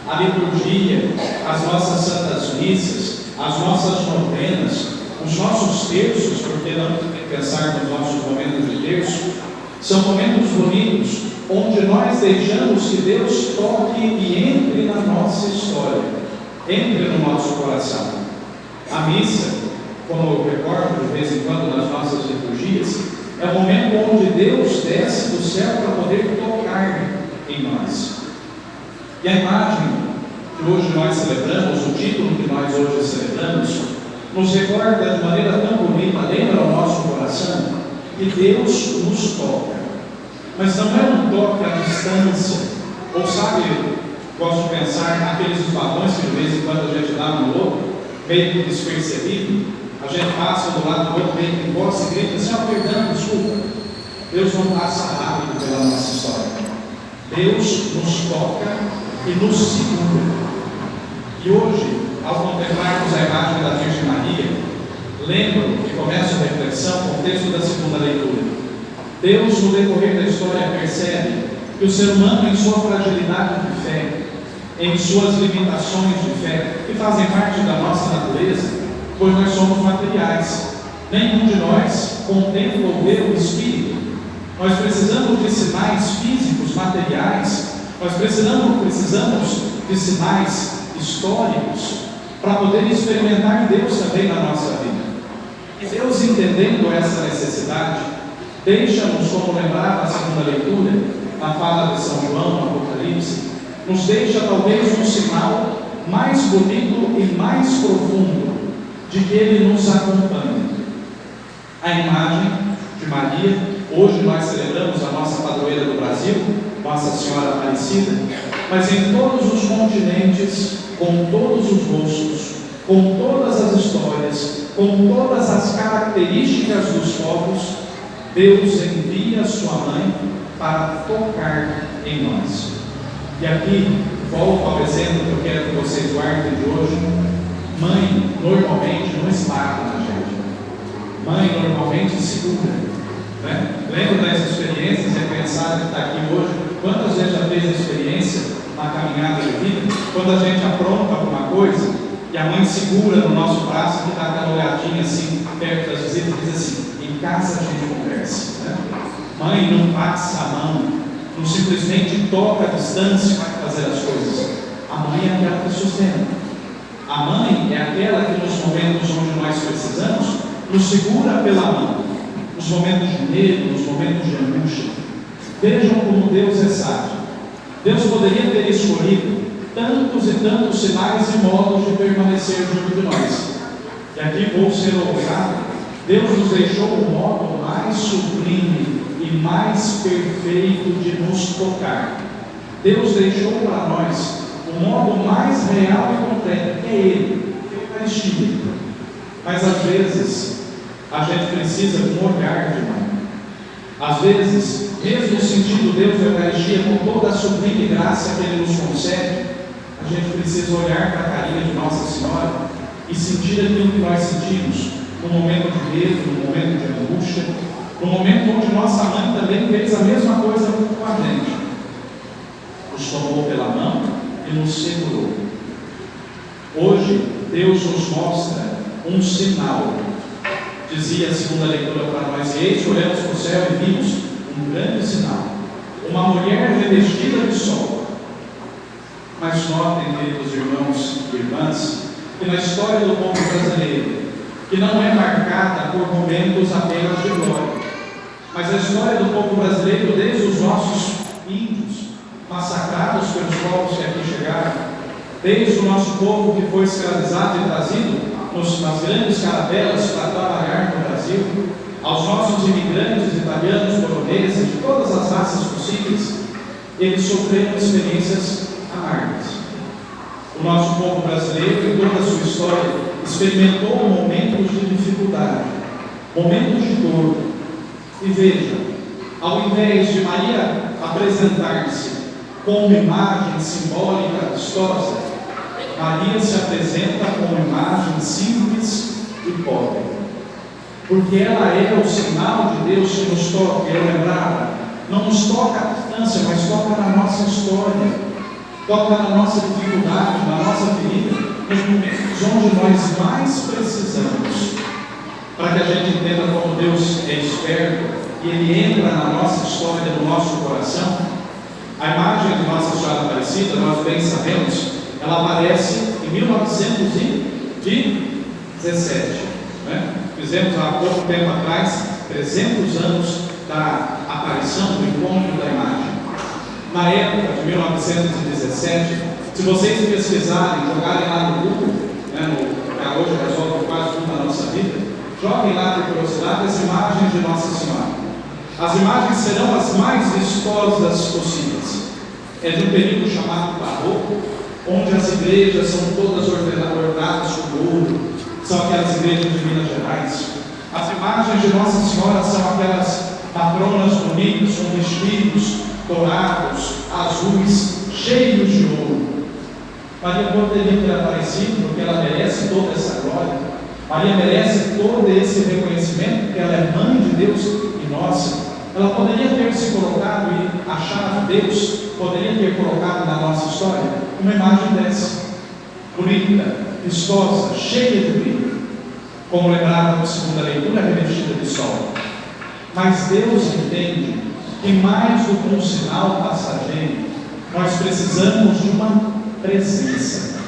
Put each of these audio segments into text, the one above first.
a liturgia, as nossas santas missas, as nossas novenas, os nossos terços, porque não pensar nos nossos momentos de terço, são momentos bonitos, onde nós deixamos que Deus toque e entre na nossa história, entre no nosso coração. A missa, como eu recordo de vez em quando nas nossas liturgias, é o momento onde Deus desce do céu para poder tocar em nós. E a imagem que hoje nós celebramos, o título que nós hoje celebramos, nos recorda de maneira tão bonita, lembra ao nosso coração, que Deus nos toca. Mas não é um toque à distância, ou sabe, gosto de pensar naqueles balões que de vez em quando a gente dá no outro, meio que despercebido, a gente passa do lado do outro, meio que encosta e grita assim: perdão, desculpa. Deus não passa rápido pela nossa história. Deus nos toca e nos segura. E hoje, ao contemplarmos a imagem da Virgem Maria, lembro que começa a reflexão com o texto da segunda leitura. Deus, no decorrer da história, percebe que o ser humano, em sua fragilidade de fé, em suas limitações de fé, que fazem parte da nossa natureza, pois nós somos materiais. Nenhum de nós contempla ou vê o Espírito. Nós precisamos de sinais físicos, materiais. Nós precisamos de sinais históricos para poder experimentar Deus também na nossa vida. E Deus, entendendo essa necessidade, deixa-nos, como lembrava a segunda leitura, na fala de São João, no Apocalipse, nos deixa talvez um sinal mais bonito e mais profundo de que Ele nos acompanha. A imagem de Maria, hoje nós celebramos a nossa padroeira do Brasil, Nossa Senhora Aparecida, mas em todos os continentes, com todos os rostos, com todas as histórias, com todas as características dos povos, Deus envia a sua mãe para tocar em nós. E aqui, volto ao exemplo que eu quero que vocês guardem de hoje. Mãe, normalmente, não esbarra na gente. Mãe, normalmente, segura. Né? Lembro das experiências, é pensar que está aqui hoje. Quantas vezes já fez a experiência na caminhada de vida, quando a gente apronta alguma coisa, e a mãe segura no nosso braço, que dá aquela olhadinha assim, perto das visitas, e diz assim: em casa a gente conversa. Né? Mãe não passa a mão, não simplesmente toca a distância para fazer as coisas. A mãe é aquela que sustenta. A mãe é aquela que nos momentos onde nós precisamos, nos segura pela mão. Nos momentos de medo, nos momentos de angústia. Vejam como Deus é sábio. Deus poderia ter escolhido tantos e tantos sinais e modos de permanecer junto de nós. E aqui vou ser ousado. Deus nos deixou o modo mais sublime e mais perfeito de nos tocar. Deus deixou para nós o modo mais real e completo, que é Ele, que é a Eucaristia. Mas às vezes a gente precisa de um olhar de mãe. Às vezes, mesmo sentindo Deus da Eucaristia com toda a sublime graça que Ele nos concede, a gente precisa olhar para a carinha de Nossa Senhora e sentir aquilo que nós sentimos no momento de medo, no momento de angústia, no momento onde nossa mãe também fez a mesma coisa com a gente. Nos tomou pela mão e nos segurou. Hoje, Deus nos mostra um sinal. Dizia a segunda leitura para nós: e eis que olhamos para o céu e vimos um grande sinal, uma mulher revestida de sol. Mas notem, queridos irmãos e irmãs, que na história do povo brasileiro, que não é marcada por momentos apenas de glória, mas a história do povo brasileiro, desde os nossos índios massacrados pelos povos que aqui chegaram, desde o nosso povo que foi escravizado e trazido nas grandes caravelas para trabalhar no Brasil, aos nossos imigrantes italianos, poloneses, de todas as raças possíveis, eles sofreram experiências amargas. O nosso povo brasileiro, em toda a sua história, experimentou momentos de dificuldade, momentos de dor. E veja, ao invés de Maria apresentar-se com uma imagem simbólica vistosa, Maria se apresenta com uma imagem simples e pobre, porque ela é o sinal de Deus que nos toca. Eu lembrava, não nos toca à distância, mas toca na nossa história. toca na nossa dificuldade, na nossa ferida, nos momentos onde nós mais precisamos, para que a gente entenda como Deus é esperto e Ele entra na nossa história, no nosso coração. A imagem de Nossa Senhora Aparecida, nós bem sabemos, ela aparece em 1917. Né? Fizemos há pouco tempo atrás 300 anos da aparição, do encontro da imagem. Na época de 1917, se vocês pesquisarem, jogarem lá no Google, né, que hoje resolve quase tudo na nossa vida, joguem lá por curiosidade as imagens de Nossa Senhora. As imagens serão as mais vistosas possíveis. É de um período chamado Barroco, onde as igrejas são todas ornadas com ouro, são aquelas igrejas de Minas Gerais. As imagens de Nossa Senhora são aquelas matronas bonitas, com vestidos dourados, azuis, cheios de ouro. Maria poderia ter aparecido, porque ela merece toda essa glória. Maria merece todo esse reconhecimento, porque ela é mãe de Deus e nossa. Ela poderia ter se colocado e achado Deus, poderia ter colocado na nossa história uma imagem dessa, bonita, vistosa, cheia de brilho, como lembrava na segunda leitura, revestida de sol. Mas Deus entende que mais do que um sinal passageiro, nós precisamos de uma presença.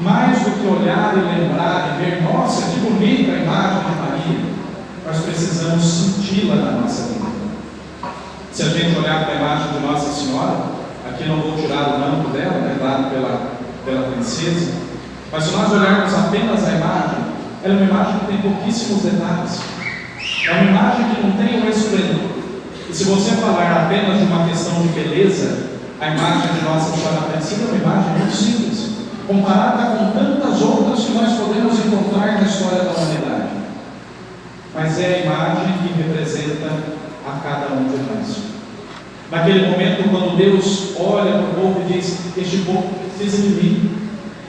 Mais do que olhar e lembrar e ver, nossa, que bonita a imagem de Maria, nós precisamos senti-la na nossa vida. Se a gente olhar para a imagem de Nossa Senhora, aqui não vou tirar o manto dela, né, dado pela princesa, mas se nós olharmos apenas a imagem, ela é uma imagem que tem pouquíssimos detalhes. É uma imagem que não tem um esplendor. E se você falar apenas de uma questão de beleza, a imagem de Nossa Senhora Aparecida é uma imagem muito simples, comparada com tantas outras que nós podemos encontrar na história da humanidade. Mas é a imagem que representa a cada um de nós. Naquele momento, quando Deus olha para o povo e diz: este povo precisa de mim,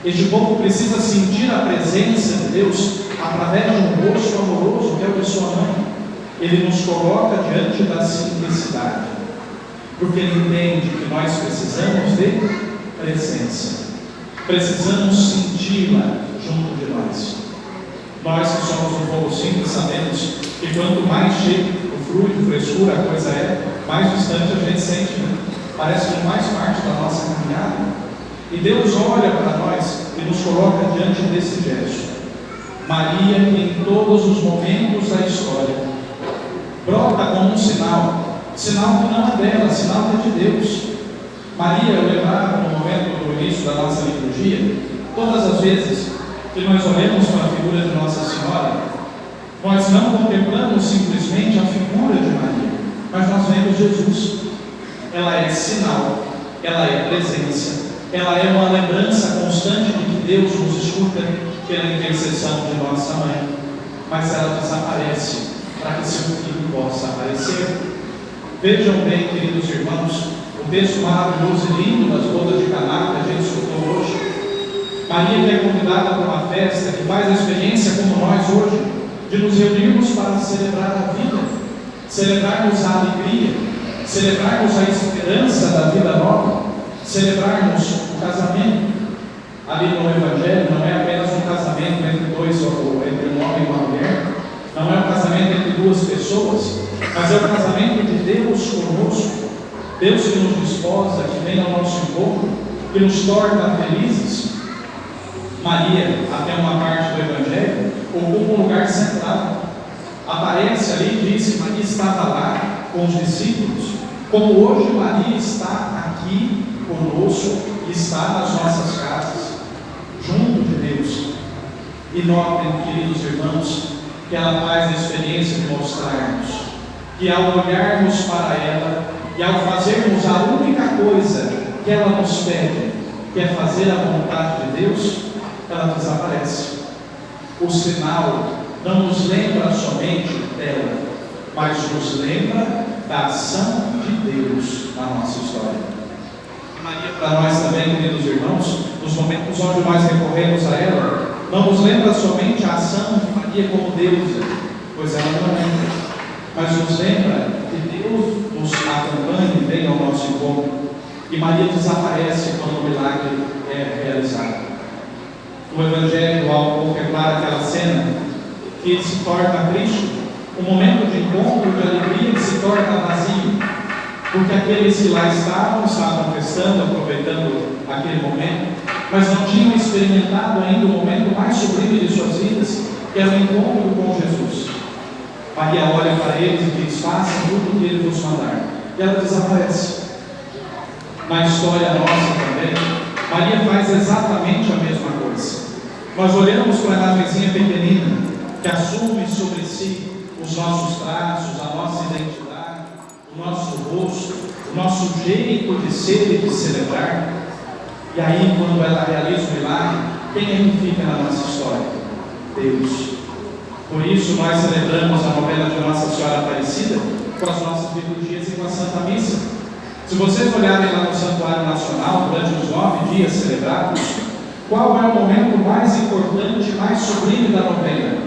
este povo precisa sentir a presença de Deus através de um rosto amoroso que é o de sua mãe. Ele nos coloca diante da simplicidade, porque Ele entende que nós precisamos de presença, precisamos senti-la junto de nós. Nós que somos um povo simples sabemos que quanto mais cheio o fluido, frescura a coisa é, mais distante a gente sente, né? Parece que não faz parte da nossa caminhada. E Deus olha para nós e nos coloca diante desse gesto. Maria, em todos os momentos da história, brota como um sinal que não é dela, sinal que é de Deus. Maria, eu lembrava no momento do início da nossa liturgia, todas as vezes que nós olhamos para a figura de Nossa Senhora, nós não contemplamos simplesmente a figura de Maria, mas nós vemos Jesus. Ela é sinal, ela é presença, ela é uma lembrança constante de que Deus nos escuta pela intercessão de nossa mãe, mas ela desaparece para que seu filho possa aparecer. Vejam bem, queridos irmãos, o texto maravilhoso e lindo das bodas de Caná que a gente escutou hoje. Maria que é convidada para uma festa, que faz a experiência como nós hoje, de nos reunirmos para celebrar a vida, celebrarmos a alegria, celebrarmos a esperança da vida nova, celebrarmos o casamento. Ali no Evangelho não é apenas um casamento entre dois, ou entre um homem e uma mulher, não é um casamento entre duas pessoas, mas é o casamento de Deus conosco, Deus que nos desposa, que vem ao nosso encontro, que nos torna felizes. Maria, até uma parte do Evangelho, ocupa um lugar central. Aparece ali e diz que Maria estava lá com os discípulos, como hoje Maria está aqui conosco e está nas nossas casas, junto de Deus. E notem, queridos irmãos, que ela faz a experiência de mostrar-nos que ao olharmos para ela e ao fazermos a única coisa que ela nos pede, que é fazer a vontade de Deus, ela desaparece. O sinal não nos lembra somente dela, mas nos lembra da ação de Deus na nossa história. Maria, para nós também, queridos irmãos, nos momentos onde nós recorremos a ela, não nos lembra somente a ação de Maria como deusa, pois ela não é, mas nos lembra que Deus nos acompanha e vem ao nosso encontro. E Maria desaparece quando no Evangelho, ao contemplar aquela cena, que se torna Cristo, um momento de encontro, de alegria, que se torna vazio, porque aqueles que lá estavam festando, aproveitando aquele momento, mas não tinham experimentado ainda o momento mais sublime de suas vidas, que era o encontro com Jesus. Maria olha para eles e diz: façam tudo o que ele vos mandar. E ela desaparece. Na história nossa também, Maria faz exatamente a mesma coisa. Nós olhamos para a imagenzinha pequenina, que assume sobre si os nossos traços, a nossa identidade, o nosso rosto, o nosso jeito de ser e de celebrar. E aí, quando ela realiza o milagre, quem é que fica na nossa história? Deus. Por isso nós celebramos a novena de Nossa Senhora Aparecida com as nossas liturgias e com a Santa Missa. Se vocês olharem lá no Santuário Nacional, durante os 9 dias celebrados, qual é o momento mais importante, mais sublime da novena?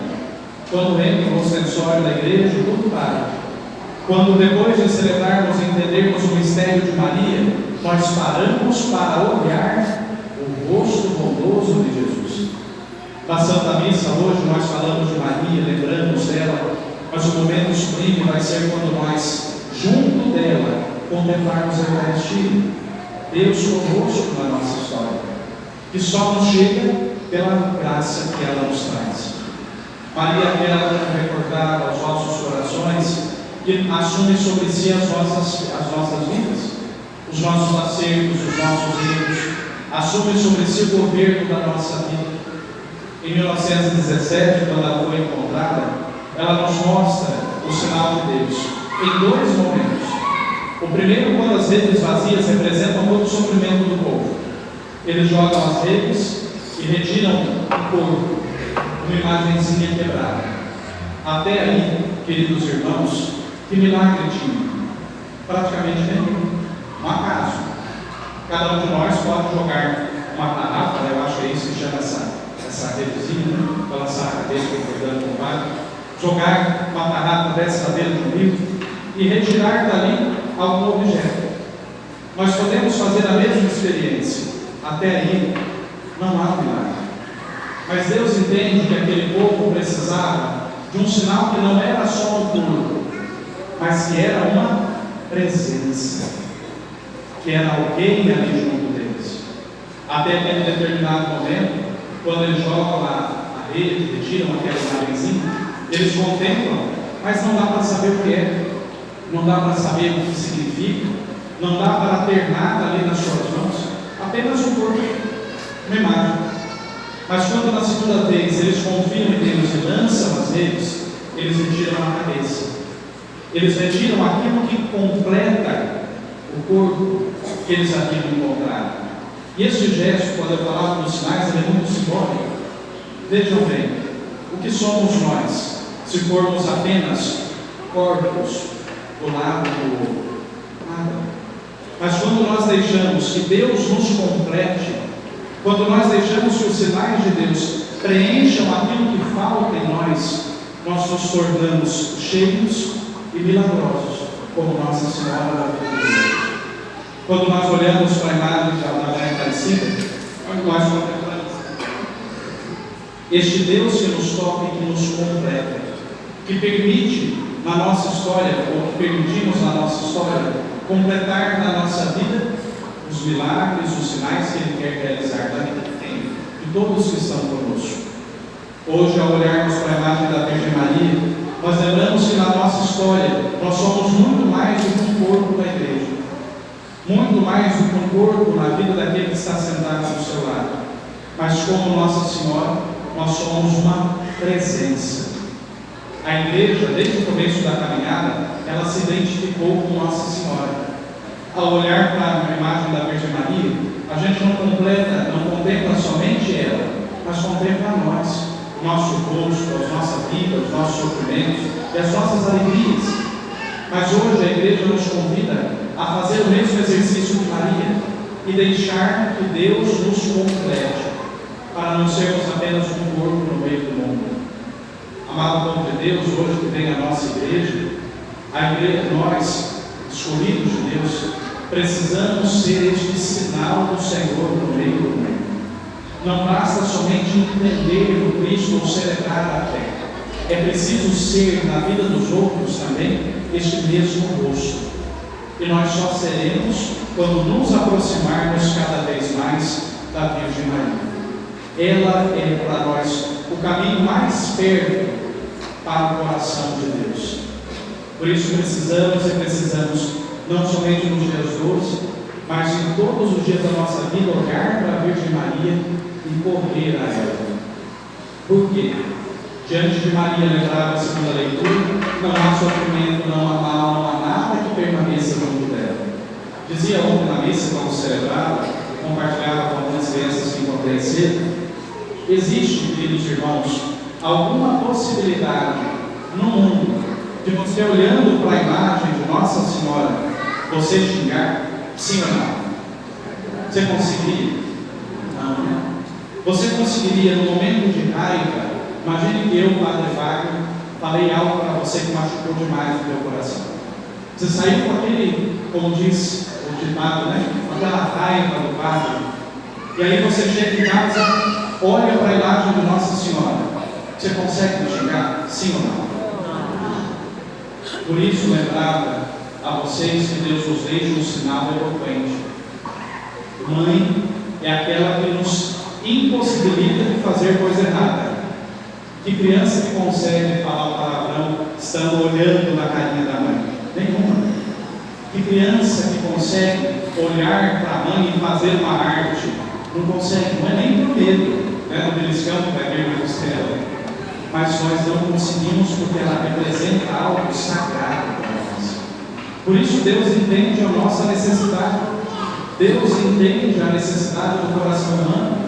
Quando entra o ostensório da igreja, tudo para. Quando depois de celebrarmos e entendermos o mistério de Maria, nós paramos para olhar o rosto bondoso de Jesus. Na Santa Missa hoje nós falamos de Maria, lembramos dela, mas o momento sublime vai ser quando nós, junto dela, contemplarmos a Eucaristia, Deus conosco na nossa história, que só nos chega pela graça que ela nos traz. Maria quer recordar aos nossos corações que assume sobre si as nossas vidas, os nossos acertos, os nossos erros, assume sobre si o governo da nossa vida. Em 1917, quando ela foi encontrada, ela nos mostra o sinal de Deus em 2 momentos. O primeiro, quando as redes vazias representam todo o sofrimento do povo. Eles jogam as redes e retiram o corpo, uma imagenzinha quebrada. Até aí, queridos irmãos, que milagre tinha? Praticamente nenhum. Um acaso. Cada um de nós pode jogar uma tarrafa, eu acho que é isso que chama essa redezinha, balançar a cabeça, concordando com o padre, jogar uma tarrafa dessa na beira de um rio e retirar dali algum objeto. Nós podemos fazer a mesma experiência. Até aí, não há milagre. Mas Deus entende que aquele povo precisava de um sinal que não era só no corpo, mas que era uma presença, que era alguém ali junto deles. Até aquele determinado momento, quando eles jogam a rede, retiram aquela imagenzinha, eles contemplam, mas não dá para saber o que é, não dá para saber o que significa, não dá para ter nada ali nas suas mãos, apenas um corpo, uma imagem. Mas quando na segunda vez eles confiam em Deus e lançam as redes, eles retiram a cabeça, eles retiram aquilo que completa o corpo que eles haviam encontrado. E esse gesto, quando eu falava dos sinais, ele é muito simbólico. Vejam bem, o que somos nós, se formos apenas corpos do lado do outro? Nada. Mas quando nós deixamos que Deus nos complete, quando nós deixamos que os sinais de Deus preencham aquilo que falta em nós, nós nos tornamos cheios e milagrosos, como Nossa Senhora da Vida. Quando nós olhamos para a imagem da Mãe Aparecida, nós contemplamos este Deus que nos toca e que nos completa, que permite na nossa história, ou que permitimos na nossa história, completar na nossa vida os milagres, os sinais que Ele quer realizar na vida de todos que estão conosco. Hoje, ao olharmos para a imagem da Virgem Maria, nós lembramos que na nossa história nós somos muito mais do que um corpo da igreja, muito mais do que um corpo na vida daquele que está sentado ao seu lado. Mas como Nossa Senhora, nós somos uma presença. A igreja, desde o começo da caminhada, ela se identificou com Nossa Senhora. Ao olhar para a imagem da Virgem Maria, a gente não contempla somente ela, mas contempla nós, o nosso rosto, a nossa vida, os nossos sofrimentos e as nossas alegrias. Mas hoje a igreja nos convida a fazer o mesmo exercício de Maria e deixar que Deus nos complete, para não sermos apenas um corpo no meio do mundo. Amado povo de Deus, hoje que vem a nossa igreja, nós, escolhidos de Deus, precisamos ser este sinal do Senhor no meio do mundo. Não basta somente entender o Cristo ou celebrar a fé. É preciso ser, na vida dos outros também, este mesmo rosto. E nós só seremos quando nos aproximarmos cada vez mais da Virgem Maria. Ela é para nós o caminho mais perto para o coração de Deus. Por isso precisamos não somente nos dias 12, mas em todos os dias da nossa vida, olhar para a Virgem Maria e correr a ela. Por quê? Diante de Maria, lembrava a segunda leitura, não há sofrimento, não há mal, não há nada que permaneça junto dela. Dizia ontem na missa, quando celebrava, compartilhava com algumas crianças que encontrei cedo, existe, queridos irmãos, alguma possibilidade no mundo de você, olhando para a imagem de Nossa Senhora, você xingar? Sim ou não? Você conseguiria? Não. Você conseguiria, no momento de raiva, imagine que eu, Padre Wagner, falei algo para você que machucou demais o teu coração. Você saiu com aquele, como diz o ditado, né? Com aquela raiva do Padre. E aí você chega em casa, olha para a imagem de Nossa Senhora. Você consegue me xingar? Sim ou não? Por isso, lembrava a vocês que Deus nos deixa um sinal eloquente. Mãe é aquela que nos impossibilita de fazer coisa errada. Que criança que consegue falar o palavrão estando olhando na carinha da mãe? Nenhuma. Que criança que consegue olhar para a mãe e fazer uma arte? Não consegue, não é nem por medo, né? No beliscão que vai ver na costela. Mas nós não conseguimos porque ela representa algo sagrado para nós. Por isso Deus entende a nossa necessidade. Deus entende a necessidade do coração humano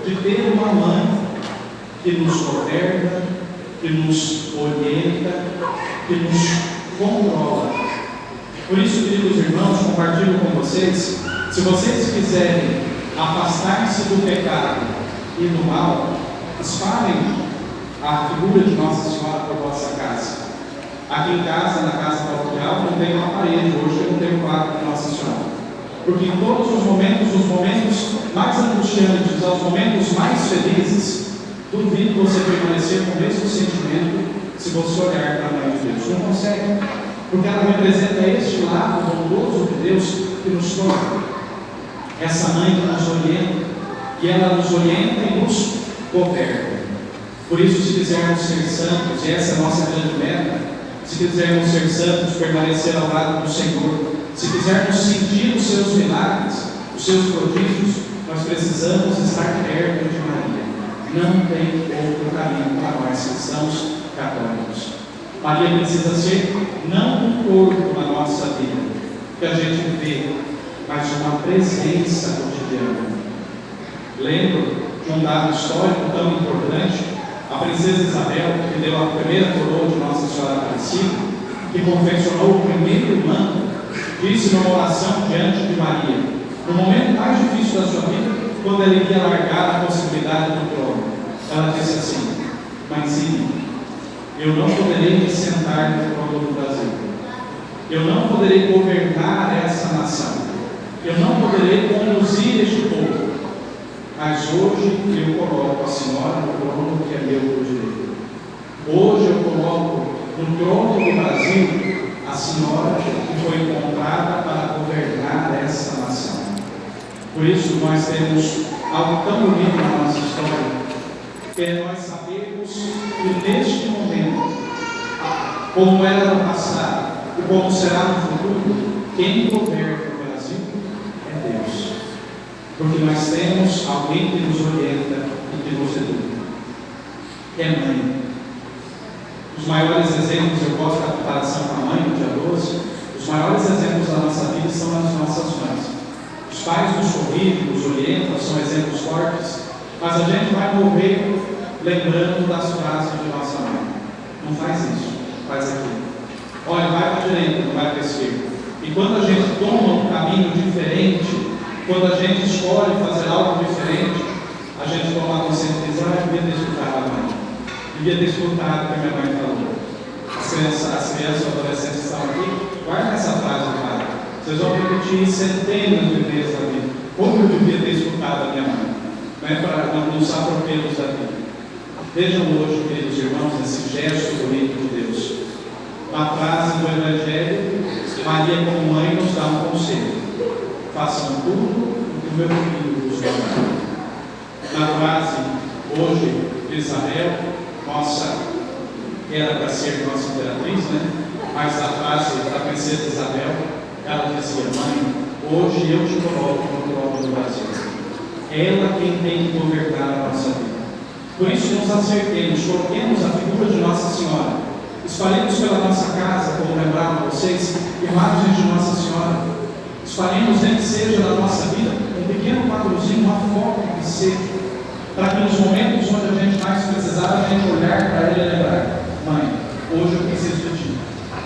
de ter uma mãe que nos governa, que nos orienta, que nos controla. Por isso, queridos irmãos, compartilho com vocês, se vocês quiserem afastar-se do pecado e do mal, espalhem a figura de Nossa Senhora por vossa casa. Aqui em casa, na casa paroquial, não tem uma parede, hoje eu não tenho quadro de Nossa Senhora. Porque em todos os momentos mais angustiantes, aos momentos mais felizes, duvido você permanecer com o mesmo sentimento se você olhar para a Mãe de Deus. Não consegue, porque ela representa este lado bondoso de Deus que nos toca. Essa Mãe que nos orienta, e ela nos orienta e nos governa. Por isso, se quisermos ser santos, e essa é a nossa grande meta, se quisermos ser santos, permanecer ao lado do Senhor, se quisermos sentir os seus milagres, os seus prodígios, nós precisamos estar perto de Maria. Não tem outro caminho para nós cristãos católicos. Maria precisa ser não um corpo na nossa vida, que a gente vê, mas uma presença cotidiana. Lembro de um dado histórico tão importante. A princesa Isabel, que deu a primeira coroa de Nossa Senhora Aparecida, que confeccionou o primeiro manto, disse numa oração diante de Maria, no momento mais difícil da sua vida, quando ela iria largar a possibilidade do trono, ela disse assim: Mãezinha, eu não poderei me sentar no trono do Brasil, eu não poderei governar essa nação, eu não poderei conduzir este povo, mas hoje eu coloco a Senhora no trono que é meu por direito. Hoje eu coloco no trono do Brasil a Senhora que foi encontrada para governar essa nação. Por isso nós temos algo tão bonito na nossa história, que é nós sabermos que neste momento, como era no passado e como será no futuro, quem governa o Brasil é Deus. Porque nós temos alguém que nos orienta e que nos educa. É Mãe. Os maiores exemplos, eu gosto da comparação com a Mãe, no dia 12, os maiores exemplos da nossa vida são as nossas mães. Os pais nos corrigem, nos orientam, são exemplos fortes, mas a gente vai morrer lembrando das frases de nossa mãe. Não faz isso, faz aquilo. Olha, vai para a direita, não vai para a esquerda. E quando a gente toma um caminho diferente, quando a gente escolhe fazer algo diferente, a gente toma a consciência e diz: eu devia ter escutado a mãe, devia ter escutado o que a minha mãe falou. As crianças e adolescentes estão aqui, guardem essa frase do Pai. Vocês vão repetir centenas de vezes a vida: como eu devia ter escutado a minha mãe. né, nos atropelos da vida. Vejam hoje, queridos irmãos, esse gesto bonito de Deus. Uma frase do Evangelho, Maria como mãe nos dá um conselho: façam tudo o que o meu filho vos mandar. Na frase hoje de Isabel, nossa, era para ser nossa imperatriz, né? Mas a frase da princesa Isabel, ela dizia: mãe, hoje eu te coloco no trono do Brasil. Ela quem tem que governar a nossa vida. Por isso nos acertemos, coloquemos a figura de Nossa Senhora, espalhemos pela nossa casa, como lembraram vocês, imagens de Nossa Senhora. Espalhemos, nem que seja na nossa vida, um pequeno quadrozinho, uma foto que seja, para que nos momentos onde a gente mais precisar, a gente olhar para ela e lembrar: mãe, hoje eu preciso de ti.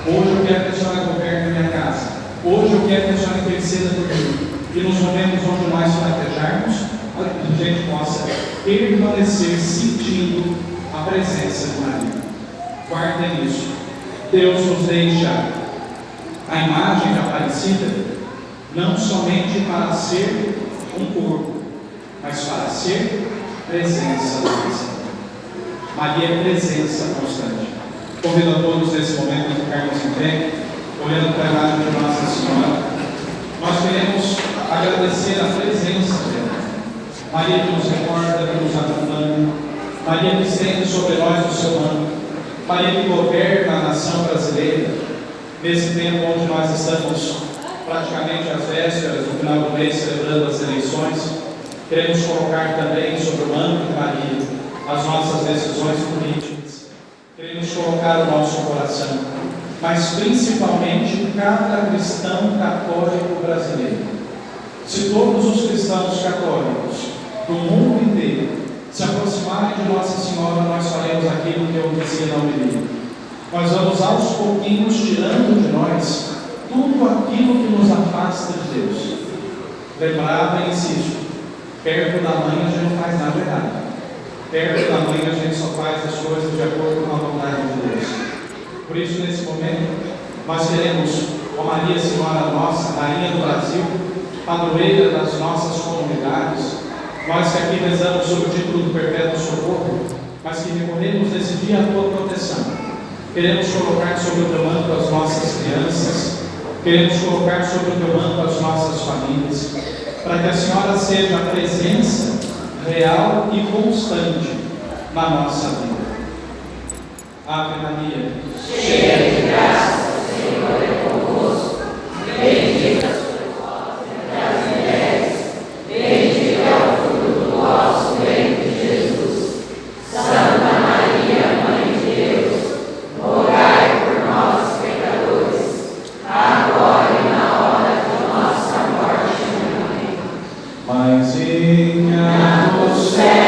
Hoje eu quero que a senhora governe a minha casa. Hoje eu quero que a senhora interceda por mim. E nos momentos onde nós fraquejarmos, a gente possa permanecer sentindo a presença de Maria. Guardem isso. Deus nos deixa a imagem da Aparecida não somente para ser um corpo, mas para ser presença do Senhor. Maria é presença constante. Convido a todos nesse momento a ficarmos em pé, olhando para a imagem de Nossa Senhora. Nós queremos agradecer a presença dela. Maria que nos recorda, que nos acompanha. Maria que estende sobre nós o seu manto. Maria que governa a nação brasileira. Nesse tempo onde nós estamos praticamente às vésperas, no final do mês, celebrando as eleições, queremos colocar também sobre o manto de Maria as nossas decisões políticas. Queremos colocar o nosso coração, mas principalmente cada cristão católico brasileiro. Se todos os cristãos católicos do mundo inteiro se aproximarem de Nossa Senhora, nós faremos aquilo que eu dizia na homilia. Nós vamos aos pouquinhos tirando de nós tudo aquilo que nos afasta de Deus. Lembrava e insisto: perto da mãe a gente não faz nada errado. Perto da mãe a gente só faz as coisas de acordo com a vontade de Deus. Por isso, nesse momento, nós queremos, ó Maria Senhora nossa, Rainha do Brasil, padroeira das nossas comunidades, nós que aqui rezamos sob o título do Perpétuo Socorro, mas que recorremos nesse dia a tua proteção. Queremos colocar sobre o teu manto as nossas crianças, queremos colocar sobre o teu manto as nossas famílias, para que a Senhora seja a presença real e constante na nossa vida. Ave Maria, cheia de graça, o Senhor é convosco. Bendita sois vós entre as mulheres, bendito é o fruto do vosso ventre, Jesus. Santa Maria, Mãe de Deus, rogai por nós, pecadores, agora e na hora de nossa morte. Amém. Mãezinha do céu,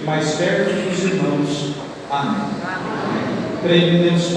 mais perto dos irmãos. Amém. Creio em Deus Pai.